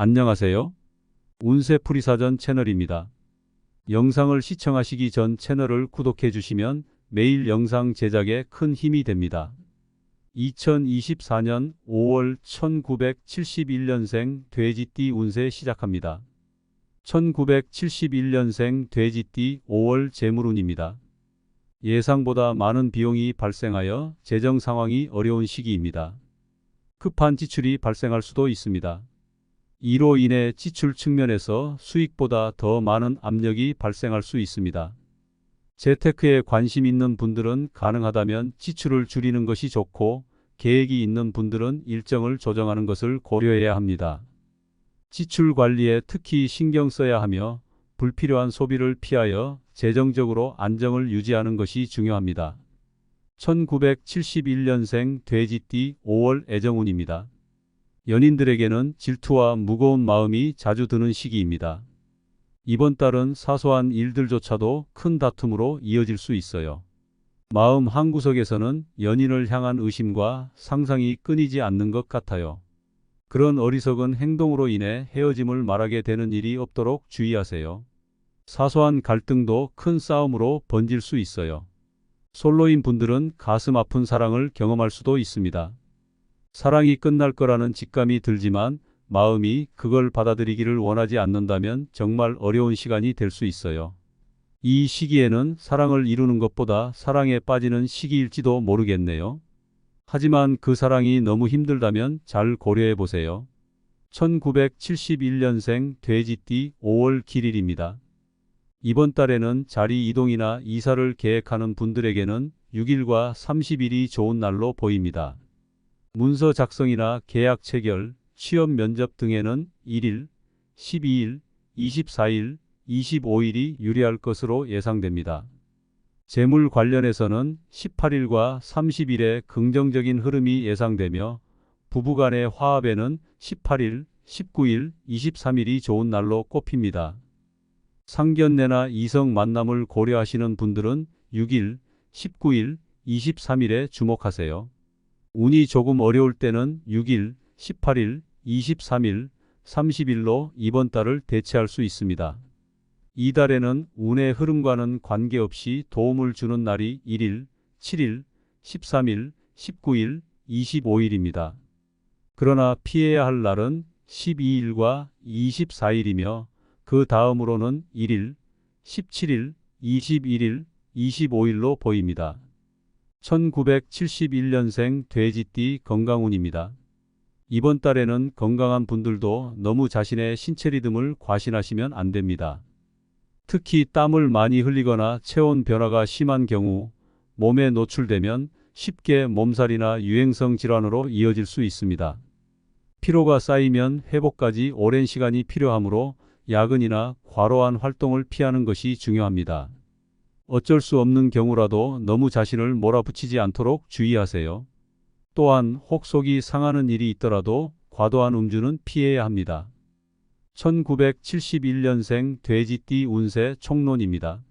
안녕하세요. 운세풀이사전 채널입니다. 영상을 시청하시기 전 채널을 구독해 주시면 매일 영상 제작에 큰 힘이 됩니다. 2024년 5월 1971년생 돼지띠 운세 시작합니다. 1971년생 돼지띠 5월 재물운입니다. 예상보다 많은 비용이 발생하여 재정 상황이 어려운 시기입니다. 급한 지출이 발생할 수도 있습니다. 이로 인해 지출 측면에서 수익보다 더 많은 압력이 발생할 수 있습니다. 재테크에 관심 있는 분들은 가능하다면 지출을 줄이는 것이 좋고, 계획이 있는 분들은 일정을 조정하는 것을 고려해야 합니다. 지출 관리에 특히 신경 써야 하며 불필요한 소비를 피하여 재정적으로 안정을 유지하는 것이 중요합니다. 1971년생 돼지띠 5월 애정운입니다. 연인들에게는 질투와 무거운 마음이 자주 드는 시기입니다. 이번 달은 사소한 일들조차도 큰 다툼으로 이어질 수 있어요. 마음 한구석에서는 연인을 향한 의심과 상상이 끊이지 않는 것 같아요. 그런 어리석은 행동으로 인해 헤어짐을 말하게 되는 일이 없도록 주의하세요. 사소한 갈등도 큰 싸움으로 번질 수 있어요. 솔로인 분들은 가슴 아픈 사랑을 경험할 수도 있습니다. 사랑이 끝날 거라는 직감이 들지만 마음이 그걸 받아들이기를 원하지 않는다면 정말 어려운 시간이 될 수 있어요. 이 시기에는 사랑을 이루는 것보다 사랑에 빠지는 시기일지도 모르겠네요. 하지만 그 사랑이 너무 힘들다면 잘 고려해 보세요. 1971년생 돼지띠 5월 길일입니다. 이번 달에는 자리 이동이나 이사를 계획하는 분들에게는 6일과 30일이 좋은 날로 보입니다. 문서 작성이나 계약 체결, 취업 면접 등에는 1일, 12일, 24일, 25일이 유리할 것으로 예상됩니다. 재물 관련해서는 18일과 30일의 긍정적인 흐름이 예상되며 부부간의 화합에는 18일, 19일, 23일이 좋은 날로 꼽힙니다. 상견례나 이성 만남을 고려하시는 분들은 6일, 19일, 23일에 주목하세요. 운이 조금 어려울 때는 6일, 18일, 23일, 30일로 이번 달을 대체할 수 있습니다. 이 달에는 운의 흐름과는 관계없이 도움을 주는 날이 1일, 7일, 13일, 19일, 25일입니다. 그러나 피해야 할 날은 12일과 24일이며 그 다음으로는 1일, 17일, 21일, 25일로 보입니다. 1971년생 돼지띠 건강운입니다. 이번 달에는 건강한 분들도 너무 자신의 신체 리듬을 과신하시면 안 됩니다. 특히 땀을 많이 흘리거나 체온 변화가 심한 경우 몸에 노출되면 쉽게 몸살이나 유행성 질환으로 이어질 수 있습니다. 피로가 쌓이면 회복까지 오랜 시간이 필요하므로 야근이나 과로한 활동을 피하는 것이 중요합니다. 어쩔 수 없는 경우라도 너무 자신을 몰아붙이지 않도록 주의하세요. 또한 혹 속이 상하는 일이 있더라도 과도한 음주는 피해야 합니다. 1971년생 돼지띠 운세 총론입니다.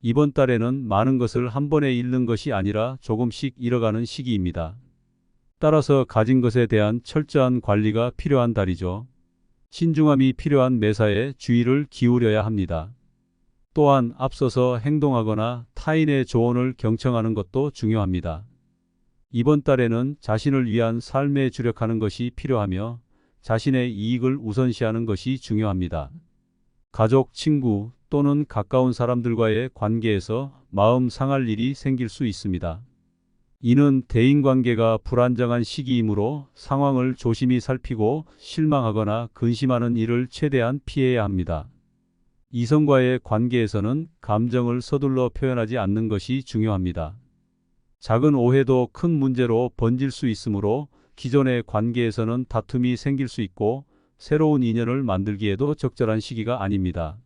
이번 달에는 많은 것을 한 번에 잃는 것이 아니라 조금씩 잃어가는 시기입니다. 따라서 가진 것에 대한 철저한 관리가 필요한 달이죠. 신중함이 필요한 매사에 주의를 기울여야 합니다. 또한 앞서서 행동하거나 타인의 조언을 경청하는 것도 중요합니다. 이번 달에는 자신을 위한 삶에 주력하는 것이 필요하며 자신의 이익을 우선시하는 것이 중요합니다. 가족, 친구 또는 가까운 사람들과의 관계에서 마음 상할 일이 생길 수 있습니다. 이는 대인관계가 불안정한 시기이므로 상황을 조심히 살피고 실망하거나 근심하는 일을 최대한 피해야 합니다. 이성과의 관계에서는 감정을 서둘러 표현하지 않는 것이 중요합니다. 작은 오해도 큰 문제로 번질 수 있으므로 기존의 관계에서는 다툼이 생길 수 있고 새로운 인연을 만들기에도 적절한 시기가 아닙니다.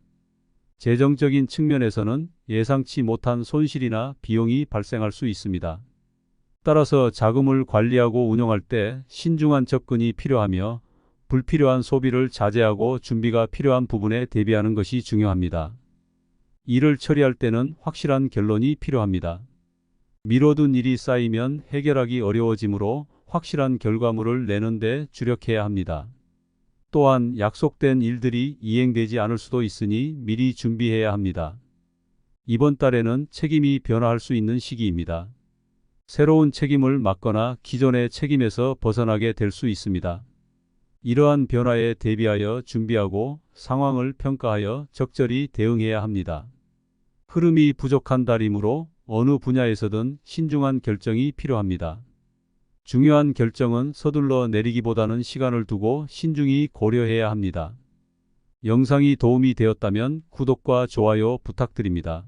재정적인 측면에서는 예상치 못한 손실이나 비용이 발생할 수 있습니다. 따라서 자금을 관리하고 운용할 때 신중한 접근이 필요하며 불필요한 소비를 자제하고 준비가 필요한 부분에 대비하는 것이 중요합니다. 일을 처리할 때는 확실한 결론이 필요합니다. 미뤄둔 일이 쌓이면 해결하기 어려워지므로 확실한 결과물을 내는 데 주력해야 합니다. 또한 약속된 일들이 이행되지 않을 수도 있으니 미리 준비해야 합니다. 이번 달에는 책임이 변화할 수 있는 시기입니다. 새로운 책임을 맡거나 기존의 책임에서 벗어나게 될 수 있습니다. 이러한 변화에 대비하여 준비하고 상황을 평가하여 적절히 대응해야 합니다. 흐름이 부족한 달이므로 어느 분야에서든 신중한 결정이 필요합니다. 중요한 결정은 서둘러 내리기보다는 시간을 두고 신중히 고려해야 합니다. 영상이 도움이 되었다면 구독과 좋아요 부탁드립니다.